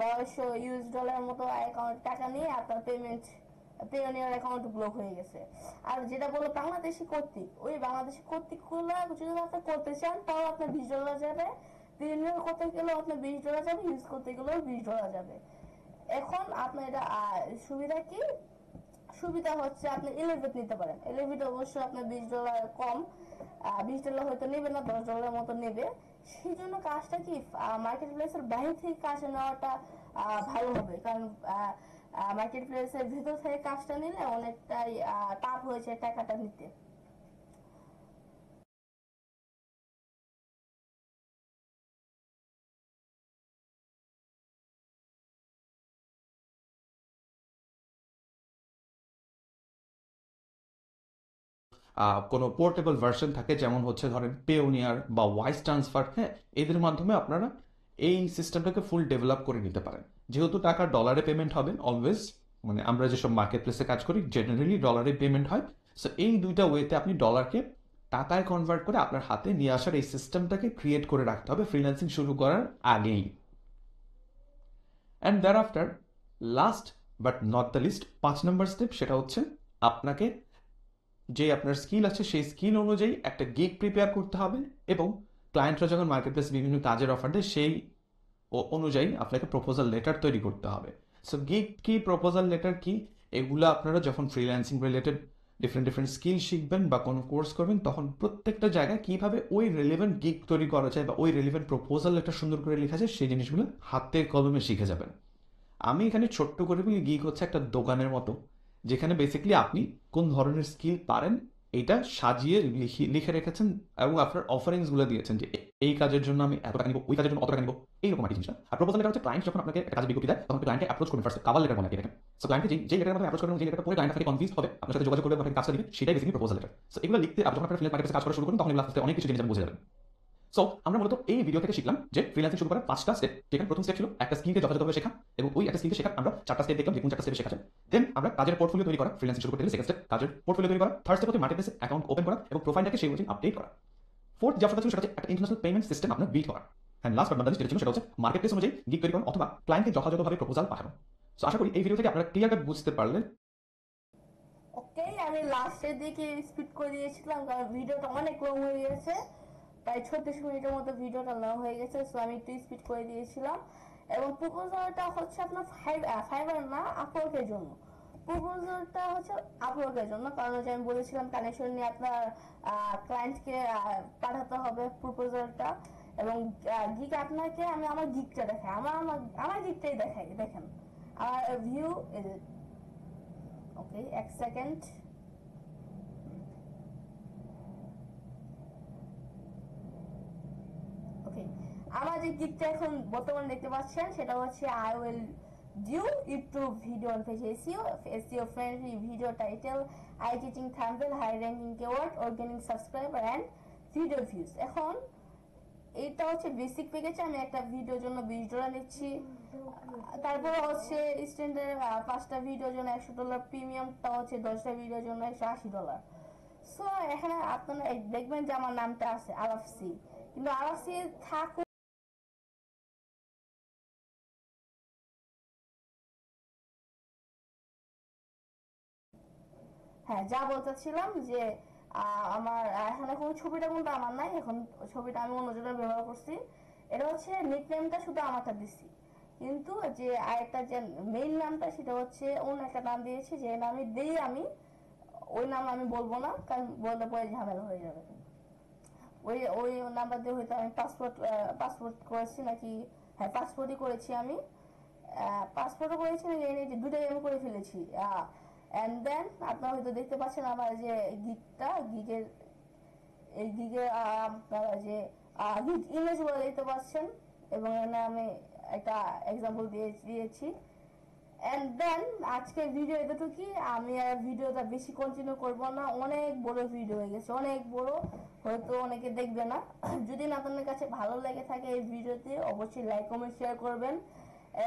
$1200 মতো অ্যাকাউন্ট টাকা নিয়ে আপনার পেওনিয়ার অ্যাকাউন্ট ব্লক হয়ে গেছে। আর যেটা বললো বাংলাদেশি কর্তৃক, ওই বাংলাদেশি কর্তৃকগুলো যদি আপনি করতে চান, তাও আপনার $20 যাবে, পেওনিয়ার করতে গেলেও আপনার $20 যাবে, ইউজ করতে গেলেও $20 যাবে। এখন আপনার এটা সুবিধা কি? সুবিধা হচ্ছে আপনি এলিভেট নিতে পারেন। এলিভেট অবশ্য আপনার $20 কম, $20 হয়তো নেবে না, $10 মতো নেবে। সেই জন্য কাজটা কি মার্কেট প্লেসের বাইরে থেকে কাজ নেওয়াটা ভালো হবে, কারণ মার্কেট প্লেসের ভিতর থেকে কাজটা নিলে অনেকটাই টাফ হয়েছে টাকাটা নিতে। কোনো পোর্টেবল ভার্সন থাকে, যেমন হচ্ছে ধরেন পেওনিয়ার বা ওয়াইস ট্রান্সফার, হ্যাঁ, এদের মাধ্যমে আপনারা এই সিস্টেমটাকে ফুল ডেভেলপ করে নিতে পারেন। যেহেতু টাকা ডলারে পেমেন্ট হবে অলওয়েজ, মানে আমরা যেসব মার্কেট প্লেসে কাজ করি জেনারেলি ডলারে পেমেন্ট হয়। সো এই দুইটা ওয়েতে আপনি ডলারকে টাকায় কনভার্ট করে আপনার হাতে নিয়ে আসার এই সিস্টেমটাকে ক্রিয়েট করে রাখতে হবে ফ্রিল্যান্সিং শুরু করার আগেই। And thereafter, last but not the least, 5 number step, সেটা হচ্ছে আপনাকে যে আপনার স্কিল আছে সেই স্কিল অনুযায়ী একটা গিগ প্রিপেয়ার করতে হবে, এবং ক্লায়েন্টরা যখন মার্কেট প্লেস বিভিন্ন কাজের অফার দেয় সেই অনুযায়ী আপনাকে প্রপোজাল লেটার তৈরি করতে হবে। সো গিগ কি, প্রপোজাল লেটার কি, এগুলো আপনারা যখন freelancing related different different skill শিখবেন বা কোনো কোর্স করবেন, তখন প্রত্যেকটা জায়গায় কিভাবে ওই রেলিভেন্ট গিগ তৈরি করা যায় বা ওই রেলিভেন্ট প্রপোজাল লেটার সুন্দর করে লেখা যায় সেই জিনিসগুলো হাতে কলমে শিখে যাবেন। আমি এখানে ছোট্ট করে বলি, গিগ হচ্ছে একটা দোকানের মতো, যেখানে বেসিক্যালি আপনি কোন ধরনের স্কিল পারেন এটা সাজিয়ে লিখে রেখেছেন এবং আপনার অফারিংসগুলো দিয়েছেন যে এই কাজের জন্য আমি এত টাকা নিব, ওই কাজের জন্য অত টাকা নিব, এইরকম আর কি জিনিসটা। আর প্রপোজাল লেটার হচ্ছে ক্লায়েন্ট যখন আপনাকে একটা কাজের বিজ্ঞপ্তি দেয় তখন ক্লায়েন্টকে অ্যাপ্রোচ করবেন, ফার্স্ট কাভার লেটার বলে দেখেন। সো ক্লায়েন্টকে যে লেটারের মধ্যে অ্যাপ্রোচ করবেন, যে লেটারটা পড়ে ক্লায়েন্ট থেকে কনভিন্স হবে, আপনার সাথে যোগাযোগ করবে, আপনাকে কাজটা দিবে, সেটাই বেসিক্যালি প্রপোজাল লেটার। সো এগুলো লিখতে যখন আপনার ফ্রিল্যান্স মার্কেটে কাজ করা শুরু করবেন তখন এগুলো আস্তে আস্তে অনেক কিছু জিনিস আপনি বুঝে যাবেন। সো আমরা মূলত এই ভিডিও থেকে শিখলাম যে ফ্রিল্যান্সিং শুরু করার 5টা স্টেপ, যেখানে প্রথম স্টেপ ছিল একটা স্কিলকে যথাযথভাবে শেখা, এবং ওই একটা স্কিলকে শেখা আমরা 4টা স্টেপ দেখলাম যে কোন 4টা স্টেপে শেখা যায়। দেন আমরা কাজের পোর্টফোলিও তৈরি করা, ফ্রিল্যান্সিং শুরু করতে গেলে সেকেন্ড স্টেপ কাজের পোর্টফোলিও তৈরি করা। থার্ড স্টেপ হচ্ছে মার্কেট প্লেসে অ্যাকাউন্ট ওপেন করা এবং প্রোফাইলটাকে সেই অনুযায়ী আপডেট করা। ফোর্থ যে অপশনটা ছিল সেটা হচ্ছে একটা ইন্টারন্যাশনাল পেমেন্ট সিস্টেম আপনার বিল্ড করা। And last but not the least যেটা ছিল সেটা হচ্ছে মার্কেট প্লেস অনুযায়ী গিগ তৈরি করা অথবা ক্লায়েন্টকে যথাযথভাবে প্রপোজাল পাঠানো। সো আশা করি এই ভিডিও থেকে আপনারা ক্লিয়ার কাট বুঝতে পারলেন। ওকে, আমি লাস্টের দিকে স্পিড করে দিয়েছিলাম কারণ ভিডিওটা অনেক লং হয়ে গেছে, প্রায় 36 মিনিটের মতো ভিডিওটা লং হয়ে গেছে। সো আমি একটু স্পিড করে দিয়েছিলাম। এবং প্রপোজালটা হচ্ছে আপনার ফাইবার না, আপওয়ার্কের জন্য। প্রপোজালটা হচ্ছে আপওয়ার্কের জন্য, কারণ হচ্ছে আমি বলেছিলাম কানেকশন নিয়ে আপনার ক্লায়েন্টকে পাঠাতে হবে প্রপোজালটা। এবং গিগ আপনাকে আমি আমার গিগটা দেখাই, আমার গিগটাই দেখাই। দেখেন আমার ভিউ, ওকে এক সেকেন্ড। ওকে, আমার যে গিগটা এখন বর্তমানে দেখতে পাচ্ছেন সেটা হচ্ছে I will do YouTube video on page SEO friendly video title, I teaching thumbnail, high ranking keyword, organic subscriber and video views. এখন এটা হচ্ছে বেসিক প্যাকেজ, আমি একটা ভিডিওর জন্য $20 নিচ্ছি। তারপরে হচ্ছে স্ট্যান্ডার্ড 5টা ভিডিওর জন্য $100, প্রিমিয়ামটা হচ্ছে 10টা ভিডিওর জন্য $180। সো এখানে আপনারা দেখবেন যে আমার নামটা আছে আলাফসি, কিন্তু আলাফসি থাকুক হ্যাঁ, যা বলতেছিলাম যে আমার এখানে কোনো ছবিটা কিন্তু আমার নাই, এখন ছবিটা আমি অন্যজনের ব্যবহার করছি। এটা হচ্ছে নিকনেমটা শুধু আমারটা দিছি, কিন্তু যে আরেকটা যে মেইন নামটা সেটা হচ্ছে অন্য একটা নাম দিয়েছি, যে নামই দিই আমি, ওই নাম আমি বলবো না কারণ বললে পরে ঝামেলা হয়ে যাবে। ওই ওই নাম্বার দিয়ে হয়তো আমি পাসপোর্ট করেছি নাকি, হ্যাঁ পাসপোর্টই করেছি আমি, পাসপোর্টও করেছি নাকি, এই যে দুটাই আমি করে ফেলেছি। অ্যান্ড দেন আপনারা হয়তো দেখতে পাচ্ছেন আমার যে গিগের এই গিগের আপনারা যে গিগ ইমেজগুলো দেখতে পাচ্ছেন, এবং এখানে আমি একটা এক্সাম্পল দিয়েছি। এন্ড দেন আজকের ভিডিও এতটুকুই, আমি আর ভিডিওটা বেশি কন্টিনিউ করব না, অনেক বড় ভিডিও হয়ে গেছে, অনেক বড়, হয়তো অনেকে দেখবে না। যদি না আপনাদের কাছে ভালো লেগে থাকে এই ভিডিওতে অবশ্যই লাইক কমেন্ট শেয়ার করবেন,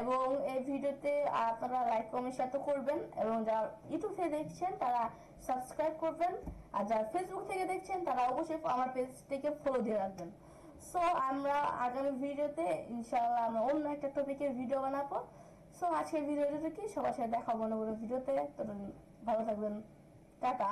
এবং এই ভিডিওতে আপনারা লাইক কমেন্ট শেয়ার তো করবেন, এবং যারা ইউটিউব থেকে দেখছেন তারা সাবস্ক্রাইব করবেন, আর যারা ফেসবুক থেকে দেখছেন তারা অবশ্যই আমার পেজটিকে ফলো দিয়ে রাখবেন। সো আমরা আগামী ভিডিওতে ইনশাআল্লাহ আমরা অন্য একটা টপিকের ভিডিও বানাবো। সো আজকের ভিডিওটা কি সবার সাথে দেখা হবে অন্য কোনো ভিডিওতে, তো ভালো থাকবেন, টাটা।